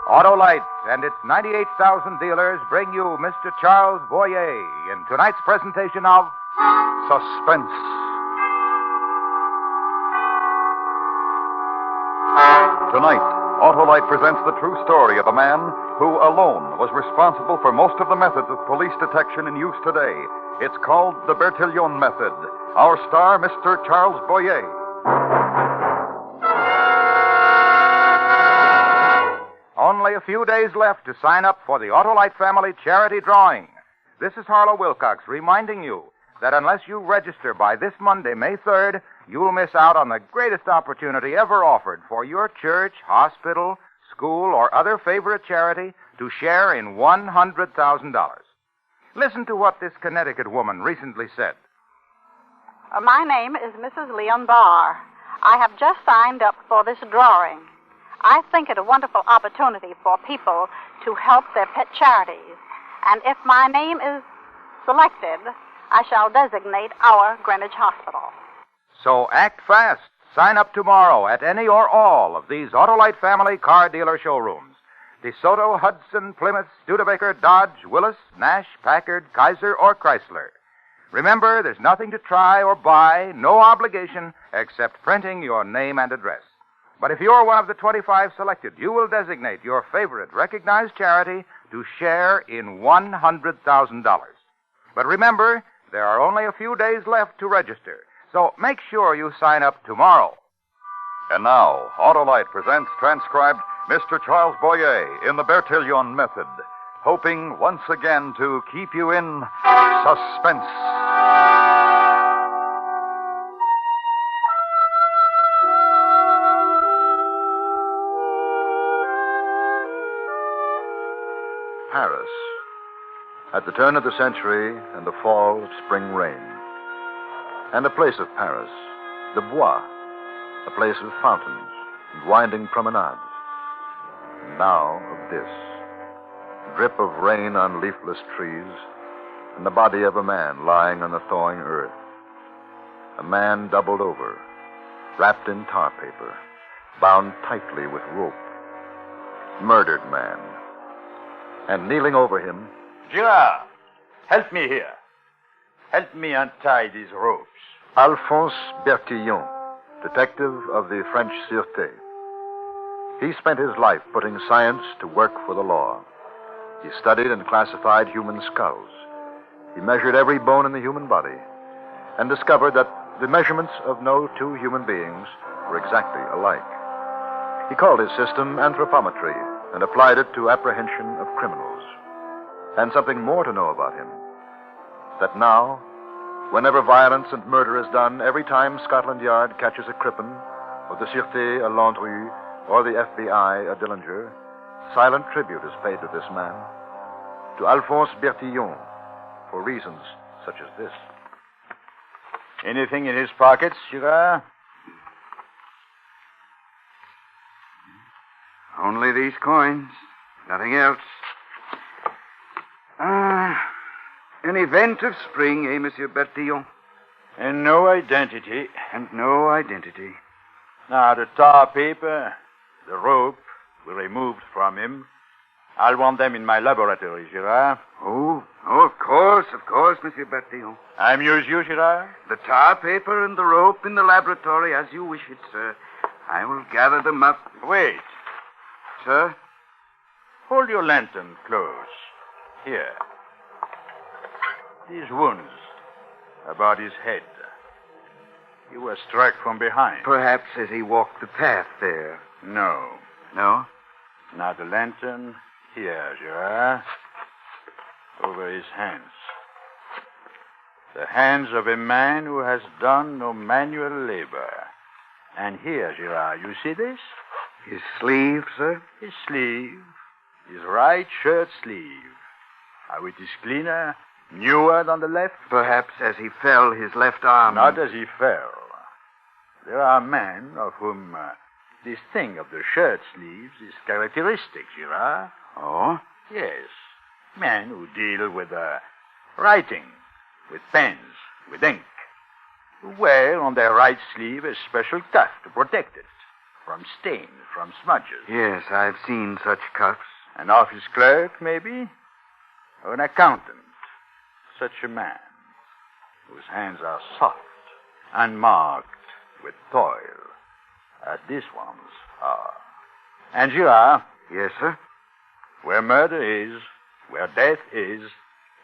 Autolite and its 98,000 dealers bring you Mr. Charles Boyer in tonight's presentation of Suspense. Tonight, Autolite presents the true story of a man who alone was responsible for most of the methods of police detection in use today. It's called the Bertillion method. Our star, Mr. Charles Boyer. Only a few days left to sign up for the Autolite Family Charity Drawing. This is Harlow Wilcox reminding you that unless you register by this Monday, May 3rd, you'll miss out on the greatest opportunity ever offered for your church, hospital, school, or other favorite charity to share in $100,000. Listen to what this Connecticut woman recently said. My name is Mrs. Leon Barr. I have just signed up for this drawing. I think it a wonderful opportunity for people to help their pet charities. And if my name is selected, I shall designate our Greenwich Hospital. So act fast. Sign up tomorrow at any or all of these Autolite Family car dealer showrooms. DeSoto, Hudson, Plymouth, Studebaker, Dodge, Willis, Nash, Packard, Kaiser, or Chrysler. Remember, there's nothing to try or buy, no obligation, except printing your name and address. But if you're one of the 25 selected, you will designate your favorite recognized charity to share in $100,000. But remember, there are only a few days left to register, so make sure you sign up tomorrow. And now, Autolite presents transcribed Mr. Charles Boyer in the Bertillion method, hoping once again to keep you in suspense. Paris. At the turn of the century and the fall of spring rain. And a place of Paris, the Bois, a place of fountains and winding promenades. And now of this, drip of rain on leafless trees, and the body of a man lying on the thawing earth. A man doubled over, wrapped in tar paper, bound tightly with rope. Murdered man. And kneeling over him... Girard, help me here. Help me untie these ropes. Alphonse Bertillion, detective of the French Sûreté. He spent his life putting science to work for the law. He studied and classified human skulls. He measured every bone in the human body and discovered that the measurements of no two human beings were exactly alike. He called his system anthropometry and applied it to apprehension of criminals. And something more to know about him. That now, whenever violence and murder is done, every time Scotland Yard catches a Crippen, or the Sûreté a Landru, or the FBI a Dillinger, silent tribute is paid to this man, to Alphonse Bertillon, for reasons such as this. Anything in his pockets, Girard? Only these coins. Nothing else. An event of spring, eh, Monsieur Bertillon? And no identity. And no identity. Now, the tar paper, the rope we removed from him. I'll want them in my laboratory, Girard. Oh, of course, Monsieur Bertillon. I amuse you, Girard? The tar paper and the rope in the laboratory, as you wish it, sir. I will gather them up. Wait. Sir? Hold your lantern close. Here. These wounds about his head. He was struck from behind. Perhaps as he walked the path there. No. No? Now the lantern here, Girard. Over his hands. The hands of a man who has done no manual labor. And here, Girard, you see this? His sleeve, sir? His sleeve. His right shirt sleeve. How it is cleaner, newer than the left? Perhaps as he fell, his left arm... Not as he fell. There are men of whom this thing of the shirt sleeves is characteristic, Girard. Oh? Yes. Men who deal with writing, with pens, with ink, who wear on their right sleeve a special cuff to protect it. from stains, from smudges. Yes, I've seen such cuffs. An office clerk, maybe? Or an accountant. Such a man, whose hands are soft, unmarked with toil, as these ones are. And Girard, Yes, sir? where murder is, where death is,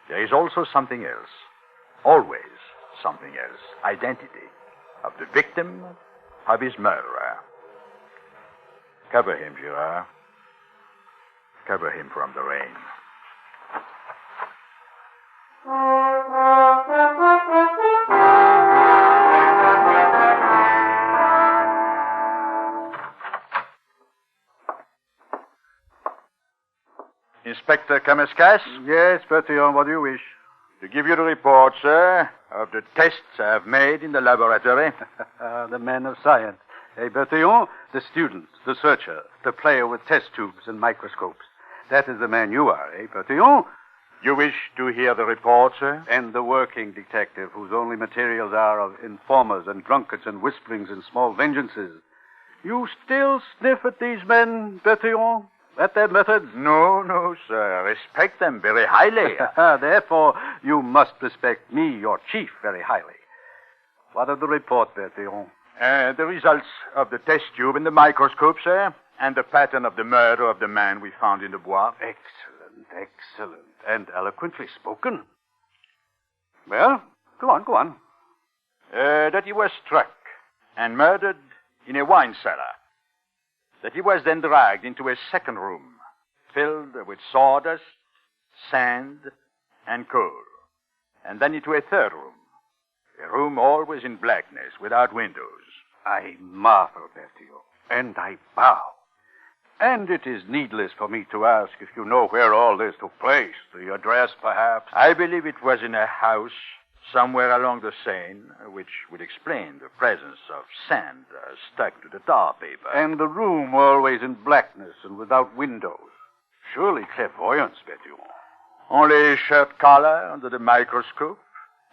there is also something else. Always something else. Identity of the victim, of his murderer. Cover him, Girard. Cover him from the rain. Inspector Kamaskas? Yes, Bertillion, what do you wish? To give you the report, sir, of the tests I have made in the laboratory. The man of science. Hey, Bertillion, the student, the searcher, the player with test tubes and microscopes. That is the man you are, eh, Bertillion? You wish to hear the report, sir? And the working detective whose only materials are of informers and drunkards and whisperings and small vengeances. You still sniff at these men, Bertillion? At their methods? No, sir. I respect them very highly. Therefore, you must respect me, your chief, very highly. What of the report, Bertillion? The results of the test tube and the microscope, sir, and the pattern of the murder of the man we found in the bois. Excellent, and eloquently spoken. Well, go on. That he was struck and murdered in a wine cellar. That he was then dragged into a second room, filled with sawdust, sand, and coal. And then into a third room. A room always in blackness, without windows. I marvel, Bertillion, and I bow. And it is needless for me to ask if you know where all this took place. The address, perhaps? I believe it was in a house somewhere along the Seine, which would explain the presence of sand stuck to the tar paper. And the room always in blackness and without windows. Surely clairvoyance, Bertillion. Only shirt collar under the microscope,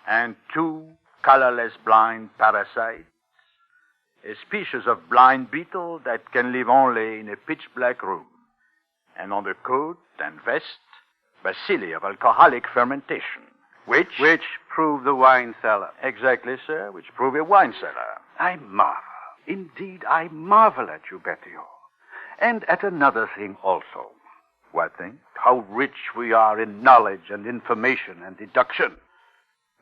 and 2 colorless blind parasites. A species of blind beetle that can live only in a pitch-black room. And on the coat and vest, bacilli of alcoholic fermentation. Which prove the wine cellar. Exactly, sir, which prove a wine cellar. I marvel. Indeed, I marvel at you, Bertillion. And at another thing also. What thing? How rich we are in knowledge and information and deduction.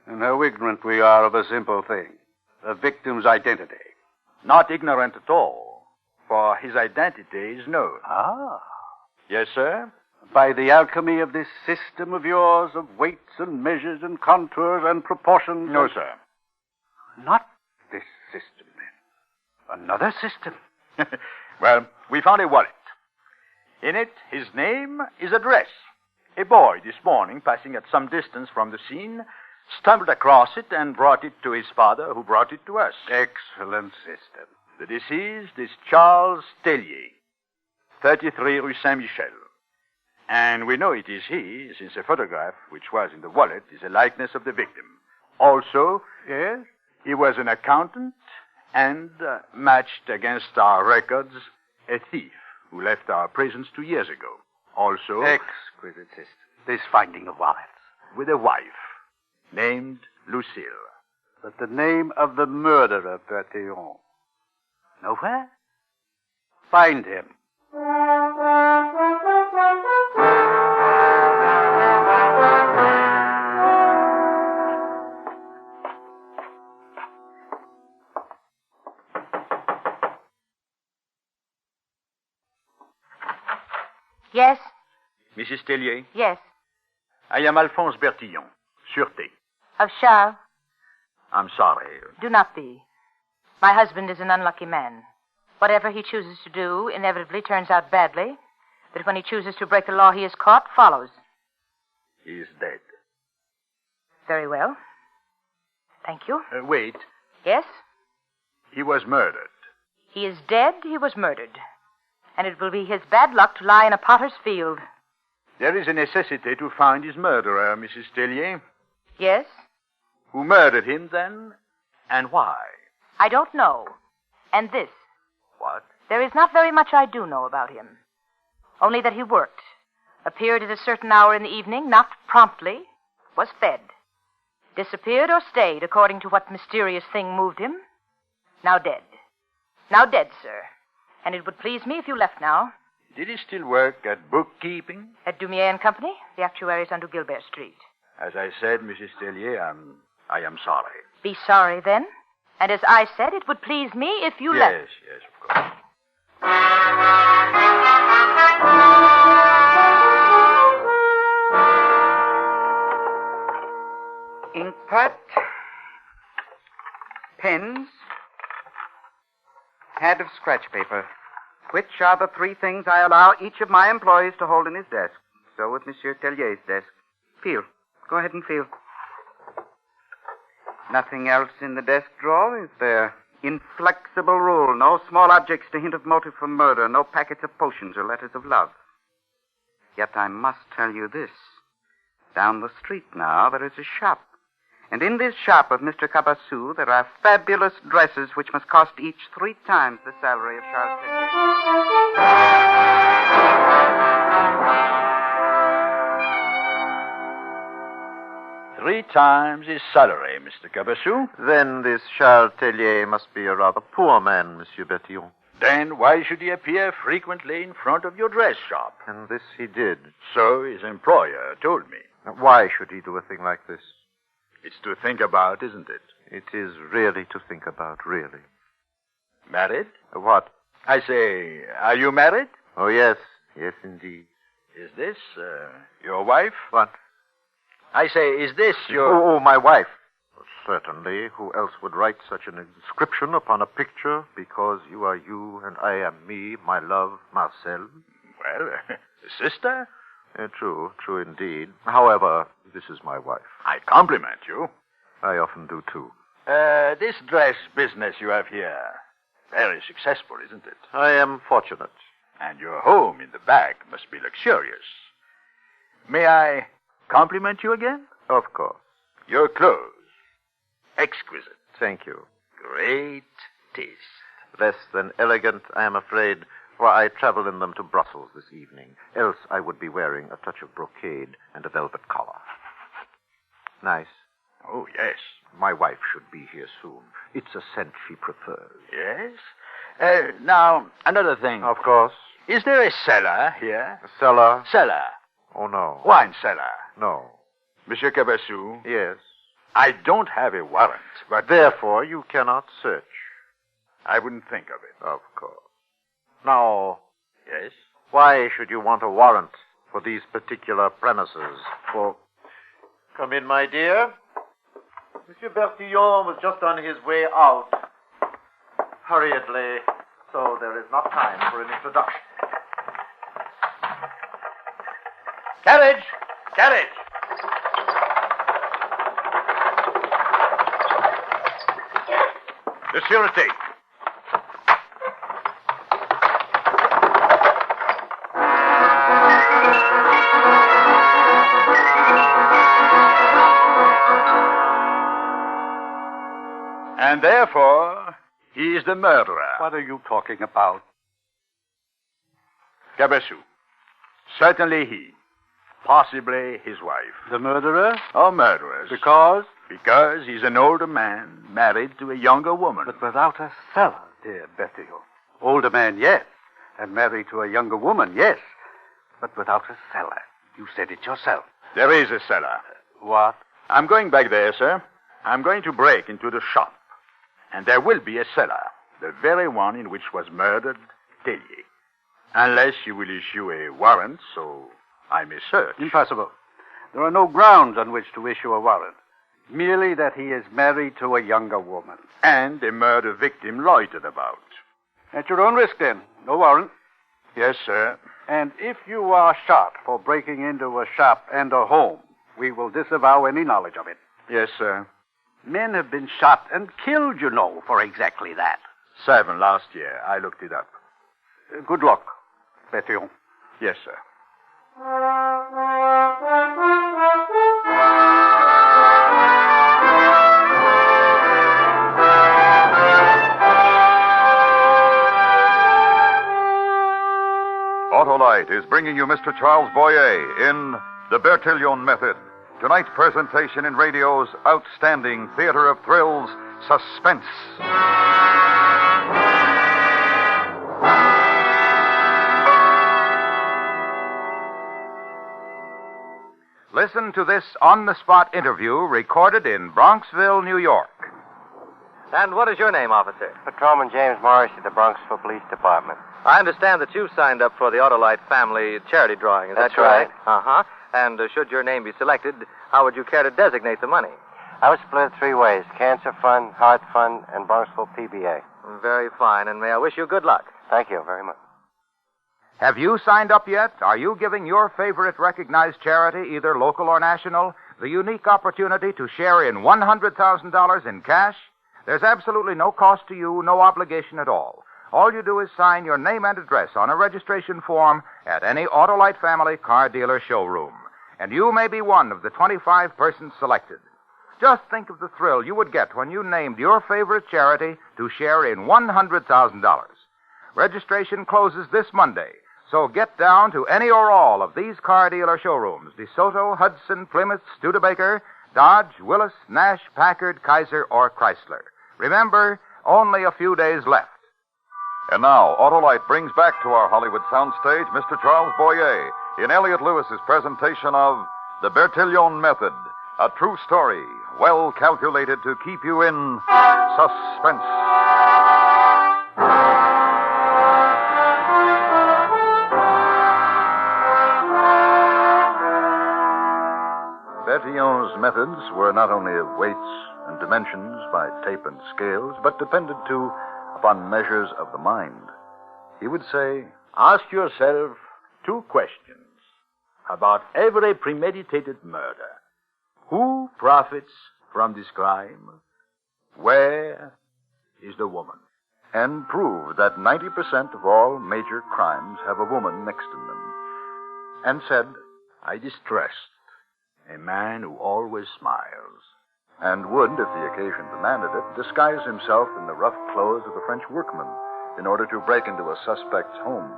And how ignorant we are of a simple thing. The victim's identity. Not ignorant at all, for his identity is known. Ah. Yes, sir? By the alchemy of this system of yours of weights and measures and contours and proportions? No, sir. Not this system, then. Another system. Well, we found a wallet. In it, his name, his address. A boy this morning, passing at some distance from the scene, stumbled across it and brought it to his father, who brought it to us. Excellent system. The deceased is Charles Tellier, 33 Rue Saint-Michel. And we know it is he, since a photograph which was in the wallet is a likeness of the victim. Also, Yes? he was an accountant and, matched against our records, a thief who left our prisons 2 years ago. Also, Exquisite system. This finding of wallets. with a wife named Lucille. But the name of the murderer, Bertillion. Nowhere? Find him. Yes? Mrs. Tellier, Yes. I am Alphonse Bertillon, Sûreté. Of Charles? I'm sorry. Do not be. My husband is an unlucky man. Whatever he chooses to do inevitably turns out badly. But when he chooses to break the law, he is caught, follows. He is dead. Very well. Thank you. Wait. Yes? He was murdered. He is dead, he was murdered. And it will be his bad luck to lie in a potter's field. There is a necessity to find his murderer, Mrs. Tellier. Yes? Who murdered him, then, and why? I don't know. And this. What? There is not very much I do know about him. Only that he worked, appeared at a certain hour in the evening, knocked promptly, was fed, disappeared or stayed according to what mysterious thing moved him. Now dead. Now dead, sir. And it would please me if you left now. Did he still work at bookkeeping? At Dumier and Company, the actuaries on Gilbert Street. As I said, Mrs. Tellier, I am sorry. Be sorry, then. And as I said, it would please me if you left. Yes, of course. Inkpot, pens, pad of scratch paper, which are the three things I allow each of my employees to hold in his desk. So with Monsieur Tellier's desk. Feel. Go ahead and feel. Nothing else in the desk drawer, is there? Inflexible rule. No small objects to hint of motive for murder. No packets of potions or letters of love. Yet I must tell you this. Down the street now, there is a shop. And in this shop of Mr. Cabassou, there are fabulous dresses which must cost each 3 times the salary of Charles Tellier. 3 times his salary, Mr. Cabassou. Then this Charles Tellier must be a rather poor man, Monsieur Bertillion. Then why should he appear frequently in front of your dress shop? And this he did. So his employer told me. Why should he do a thing like this? It's to think about, isn't it? It is really to think about, really. Married? What? I say, are you married? Oh, yes. Yes, indeed. Is this your wife? What? I say, is this your... Oh, my wife. Certainly. Who else would write such an inscription upon a picture? Because you are you and I am me, my love, Marcel. Well, sister? True indeed. However, this is my wife. I compliment you. I often do, too. This dress business you have here, very successful, isn't it? I am fortunate. And your home in the back must be luxurious. May I compliment you again? Of course. Your clothes, exquisite. Thank you. Great taste. Less than elegant, I am afraid, for I travel in them to Brussels this evening. Else I would be wearing a touch of brocade and a velvet collar. Nice. Oh, yes. My wife should be here soon. It's a scent she prefers. Yes? Now, another thing. Of course. Is there a cellar here? A cellar? Cellar. Oh, no. Wine cellar. No. Monsieur Cabassou? Yes. I don't have a warrant, but... Therefore, you cannot search. I wouldn't think of it. Of course. Now... Yes? Why should you want a warrant for these particular premises? For... Come in, my dear. Monsieur Bertillon was just on his way out. Hurriedly, so there is not time for an introduction. Carriage! Carriage! The Sûreté. And therefore, he is the murderer. What are you talking about? Cabassou. Certainly he. Possibly his wife. The murderer? Or murderers. Because? Because he's an older man married to a younger woman. But without a cellar, dear Bertillion. Older man, yes. And married to a younger woman, yes. But without a cellar. You said it yourself. There is a cellar. What? I'm going back there, sir. I'm going to break into the shop. And there will be a cellar. The very one in which was murdered Tellier. Unless you will issue a warrant, so I may search. Impossible. There are no grounds on which to issue a warrant. Merely that he is married to a younger woman. And a murder victim loitered about. At your own risk, then. No warrant. Yes, sir. And if you are shot for breaking into a shop and a home, we will disavow any knowledge of it. Yes, sir. Men have been shot and killed, you know, for exactly that. 7 last year. I looked it up. Good luck, Bertillion. Yes, sir. Autolite is bringing you Mr. Charles Boyer in The Bertillion Method. Tonight's presentation in radio's outstanding theater of thrills, Suspense. Listen to this on-the-spot interview recorded in Bronxville, New York. And what is your name, officer? Patrolman James Morrissey, the Bronxville Police Department. I understand that you signed up for the Autolite family charity drawing. Is That's that correct? right. Uh-huh. And should your name be selected, how would you care to designate the money? I was split three ways: Cancer Fund, Heart Fund, and Bronxville PBA. Very fine, and may I wish you good luck. Thank you very much. Have you signed up yet? Are you giving your favorite recognized charity, either local or national, the unique opportunity to share in $100,000 in cash? There's absolutely no cost to you, no obligation at all. All you do is sign your name and address on a registration form at any Autolite family car dealer showroom. And you may be one of the 25 persons selected. Just think of the thrill you would get when you named your favorite charity to share in $100,000. Registration closes this Monday, so get down to any or all of these car dealer showrooms: DeSoto, Hudson, Plymouth, Studebaker, Dodge, Willis, Nash, Packard, Kaiser, or Chrysler. Remember, only a few days left. And now, Autolite brings back to our Hollywood soundstage Mr. Charles Boyer in Elliot Lewis's presentation of The Bertillion Method, a true story well calculated to keep you in suspense. Bertillon's methods were not only of weights and dimensions by tape and scales, but depended, too, upon measures of the mind. He would say, Ask yourself two questions about every premeditated murder. Who profits from this crime? Where is the woman? and prove that 90% of all major crimes have a woman next to them, and said, I distrust a man who always smiles. And would, if the occasion demanded it, disguise himself in the rough clothes of a French workman in order to break into a suspect's home.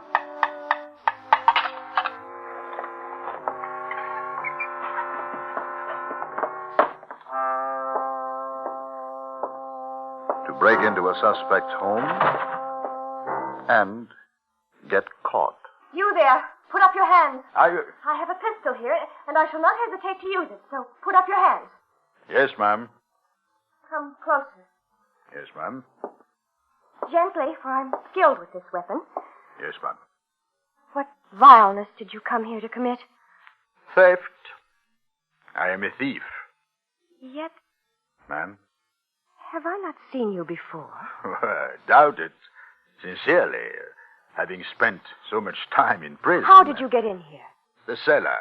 To break into a suspect's home and get caught. You there, put up your hands. I have a pistol here, and I shall not hesitate to use it, so put up your hands. Yes, ma'am. Come closer. Yes, ma'am. Gently, for I'm skilled with this weapon. Yes, ma'am. What vileness did you come here to commit? Theft. I am a thief. Yet, Ma'am? have I not seen you before? I doubt it. Sincerely, having spent so much time in prison. How did you get in here? The cellar.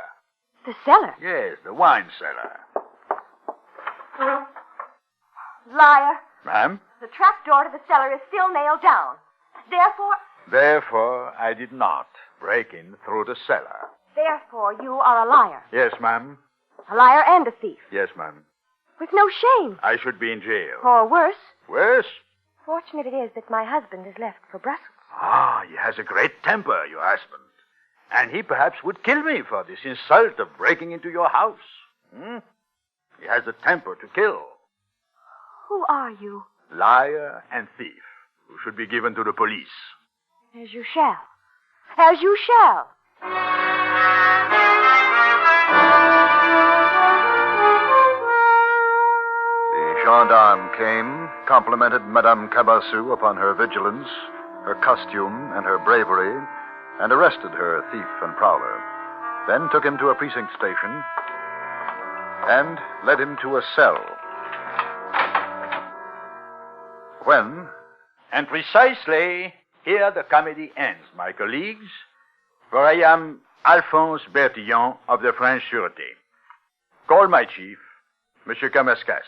The cellar? Yes, the wine cellar. Liar. Ma'am? The trap door to the cellar is still nailed down. Therefore, I did not break in through the cellar. Therefore, you are a liar. Yes, ma'am. A liar and a thief. Yes, ma'am. With no shame. I should be in jail. Or worse. Worse? Fortunate it is that my husband has left for Brussels. Ah, he has a great temper, your husband. And he perhaps would kill me for this insult of breaking into your house. He has the temper to kill. Who are you? Liar and thief, who should be given to the police. As you shall. As you shall. The gendarme came, complimented Madame Cabassou upon her vigilance, her costume, and her bravery, and arrested her thief and prowler. Then took him to a precinct station and led him to a cell. When... And precisely here the comedy ends, my colleagues, for I am Alphonse Bertillion of the French Sûreté. Call my chief, Monsieur Camascas.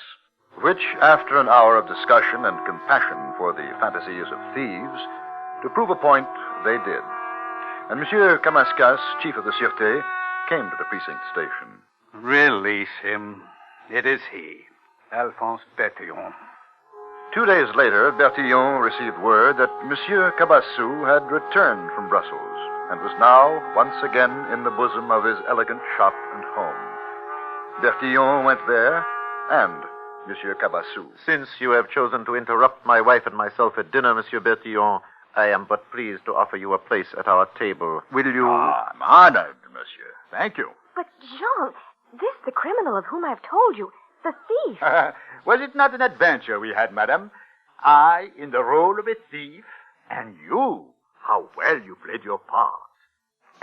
Which, after an hour of discussion and compassion for the fantasies of thieves, to prove a point, they did. And Monsieur Camascas, chief of the Sûreté, came to the precinct station. Release him. It is he, Alphonse Bertillion. 2 days later, Bertillion received word that Monsieur Cabassou had returned from Brussels and was now once again in the bosom of his elegant shop and home. Bertillion went there, and Monsieur Cabassou. Since you have chosen to interrupt my wife and myself at dinner, Monsieur Bertillon, I am but pleased to offer you a place at our table. Will you... I'm honored, monsieur. Thank you. But, Jean, this the criminal of whom I've told you, the thief. Was it not an adventure we had, madame? I in the role of a thief, and you, how well you played your part.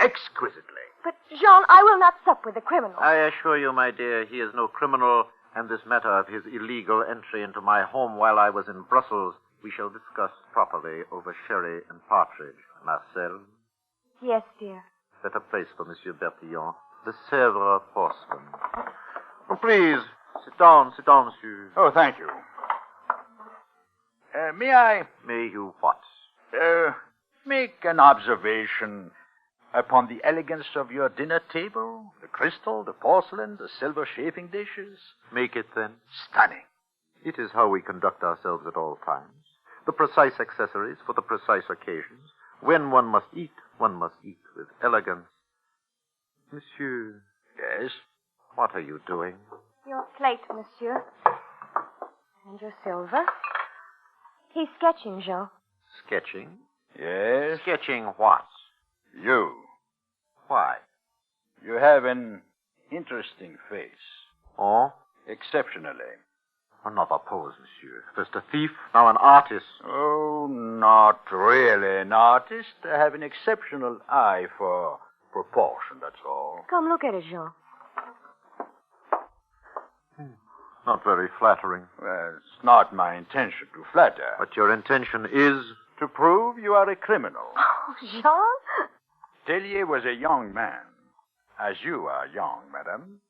Exquisitely. But, Jean, I will not sup with the criminal. I assure you, my dear, he is no criminal, and this matter of his illegal entry into my home while I was in Brussels we shall discuss properly over sherry and partridge. Marcel? Yes, dear. Set a place for Monsieur Bertillon, the Sèvres porcelain. Oh, please, sit down, monsieur. Oh, thank you. May you what? Make an observation upon the elegance of your dinner table, the crystal, the porcelain, the silver chafing dishes. Make it, then. Stunning. It is how we conduct ourselves at all times. The precise accessories for the precise occasions. When one must eat with elegance. Monsieur. Yes? What are you doing? Your plate, monsieur. And your silver. He's sketching, Jean. Sketching? Yes? Sketching what? You. Why? You have an interesting face. Oh? Exceptionally. Another pose, monsieur. First a thief, now an artist. Oh, not really an artist. I have an exceptional eye for proportion, that's all. Come look at it, Jean. Not very flattering. Well, it's not my intention to flatter. But your intention is... To prove you are a criminal. Oh, Jean? Tellier was a young man, as you are young, madame.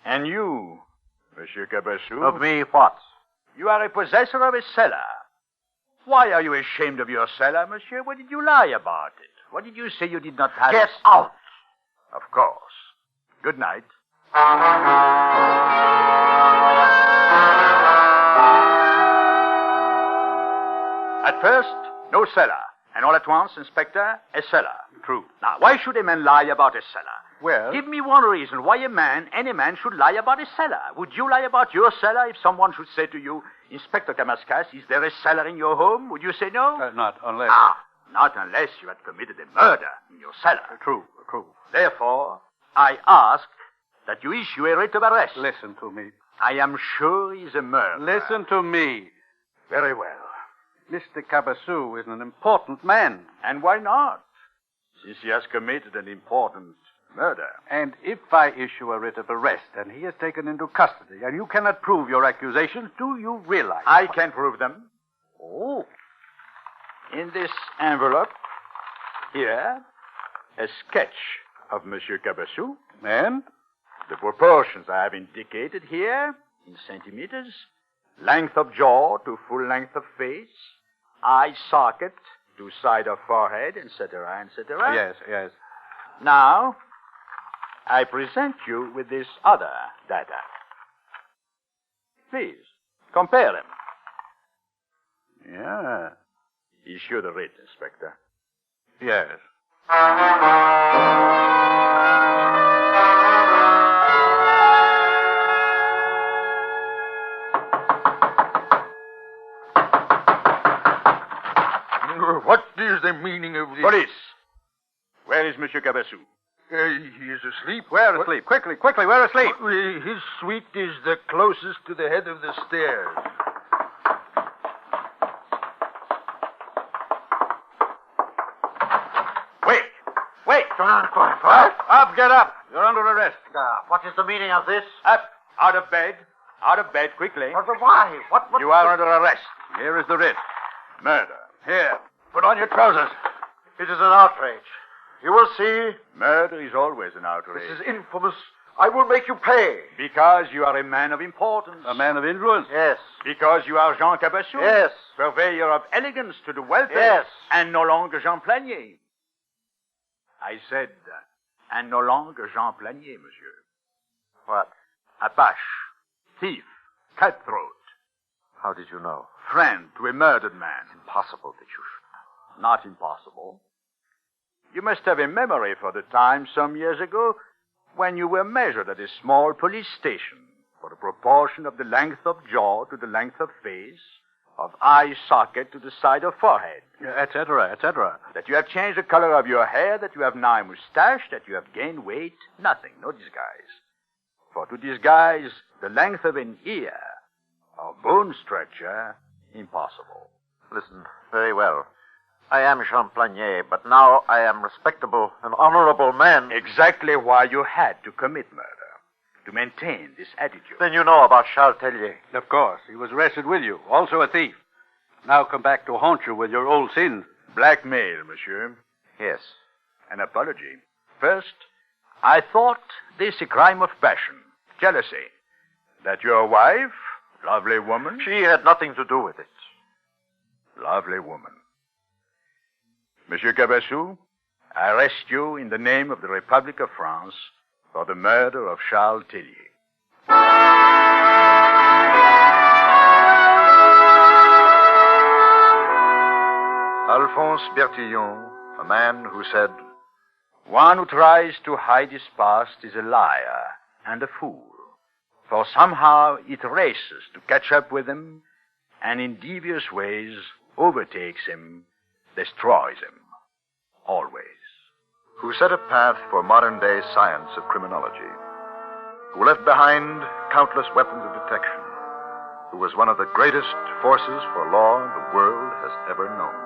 And you, Monsieur Cabassou... Of me, what? You are a possessor of a cellar. Why are you ashamed of your cellar, monsieur? What did you lie about it? What did you say you did not have? Get out! Of course. Good night. At first, no cellar. And all at once, Inspector, a cellar. True. Now, why should a man lie about a cellar? Well... Give me one reason why any man should lie about a cellar. Would you lie about your cellar if someone should say to you, Inspector Damascus, is there a cellar in your home? Would you say no? Not unless... Not unless you had committed a murder in your cellar. True. Therefore, I ask that you issue a writ of arrest. Listen to me. I am sure he's a murderer. Listen to me. Very well. Mr. Cabassou is an important man. And why not? Since he has committed an important murder. And if I issue a writ of arrest and he is taken into custody and you cannot prove your accusations, do you realize... I can prove them. Oh. In this envelope, here, a sketch of Monsieur Cabassou. And? The proportions I have indicated here, in centimeters, length of jaw to full length of face, eye socket to side of forehead, etc., etc. Yes. Now, I present you with this other data. Please, compare them. Yeah. Issue the writ, Inspector. Yes. What is the meaning of this? Police! Where is Monsieur Cabassou? He is asleep. Where asleep? Quickly, where asleep? His suite is the closest to the head of the stairs. Wait! Quiet. Up, get up. You're under arrest. What is the meaning of this? Up! Out of bed, quickly. Why? What? You are under arrest. Here is the writ. Murder. Here, put on your trousers. It is an outrage. You will see. Murder is always an outrage. This is infamous. I will make you pay. Because you are a man of importance. A man of influence? Yes. Because you are Jean Cabassou. Yes. Purveyor of elegance to the welfare. Yes. And no longer Jean Planier. I said, and no longer Jean Planier, monsieur. What? Apache, thief, cutthroat. How did you know? Friend to a murdered man. Impossible that you should. Not impossible. You must have a memory for the time some years ago when you were measured at a small police station for the proportion of the length of jaw to the length of face, of eye socket to the side of forehead. Etc., etc. That you have changed the color of your hair, that you have now a mustache, that you have gained weight. Nothing, no disguise. For to disguise the length of an ear or bone structure, impossible. Listen, very well. I am Champagné, but now I am respectable and honorable man. Exactly why you had to commit murder. To maintain this attitude. Then you know about Charles Tellier. Of course. He was arrested with you. Also a thief. Now come back to haunt you with your old sins. Blackmail, monsieur. Yes. An apology. First, I thought this a crime of passion. Jealousy. That your wife, lovely woman... She had nothing to do with it. Lovely woman. Monsieur Cabassou, I arrest you in the name of the Republic of France for the murder of Charles Tellier. Alphonse Bertillion, a man who said, One who tries to hide his past is a liar and a fool, for somehow it races to catch up with him and in devious ways overtakes him, destroys him, always. who set a path for modern-day science of criminology, who left behind countless weapons of detection, who was one of the greatest forces for law the world has ever known.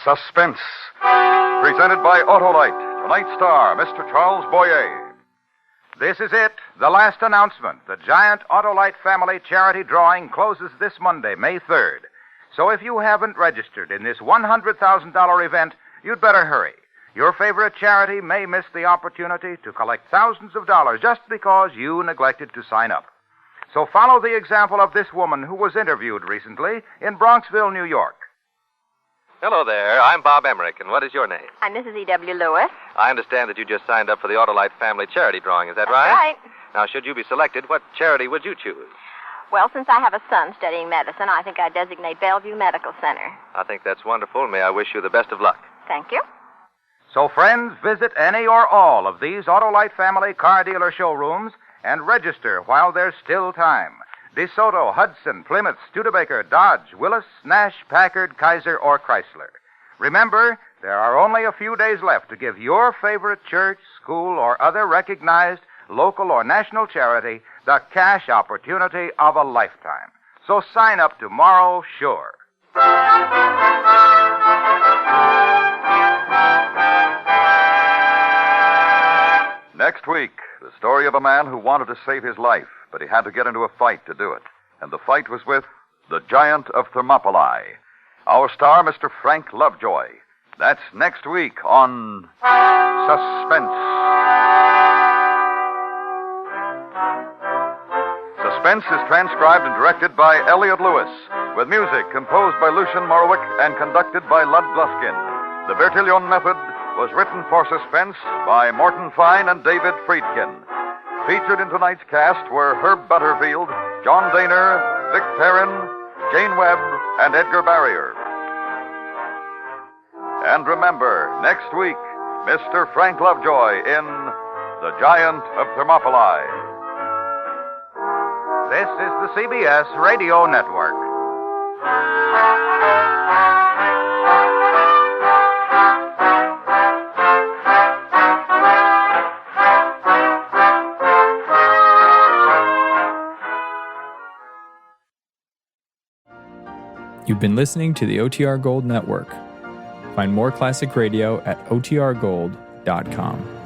Suspense, presented by Autolite. Tonight's star, Mr. Charles Boyer. This is it, the last announcement. The giant Autolite family charity drawing closes this Monday, May 3rd. So if you haven't registered in this $100,000 event, you'd better hurry. Your favorite charity may miss the opportunity to collect thousands of dollars just because you neglected to sign up. So follow the example of this woman who was interviewed recently in Bronxville, New York. Hello there. I'm Bob Emmerich, and what is your name? I'm Mrs. E.W. Lewis. I understand that you just signed up for the Autolite family charity drawing. Is that right? Right. Now, should you be selected, what charity would you choose? Well, since I have a son studying medicine, I think I designate Bellevue Medical Center. I think that's wonderful. May I wish you the best of luck. Thank you. So, friends, visit any or all of these Autolite family car dealer showrooms and register while there's still time. DeSoto, Hudson, Plymouth, Studebaker, Dodge, Willis, Nash, Packard, Kaiser, or Chrysler. Remember, there are only a few days left to give your favorite church, school, or other recognized local or national charity the cash opportunity of a lifetime. So sign up tomorrow, sure. Next week, the story of a man who wanted to save his life, but he had to get into a fight to do it. And the fight was with the Giant of Thermopylae. Our star, Mr. Frank Lovejoy. That's next week on Suspense. Suspense is transcribed and directed by Elliot Lewis, with music composed by Lucian Morowick and conducted by Lud Gluskin. The Bertillion method was written for Suspense by Morton Fine and David Friedkin. Featured in tonight's cast were Herb Butterfield, John Daner, Vic Perrin, Jane Webb, and Edgar Barrier. And remember, next week, Mr. Frank Lovejoy in The Giant of Thermopylae. This is the CBS Radio Network. You've been listening to the OTR Gold Network. Find more classic radio at otrgold.com.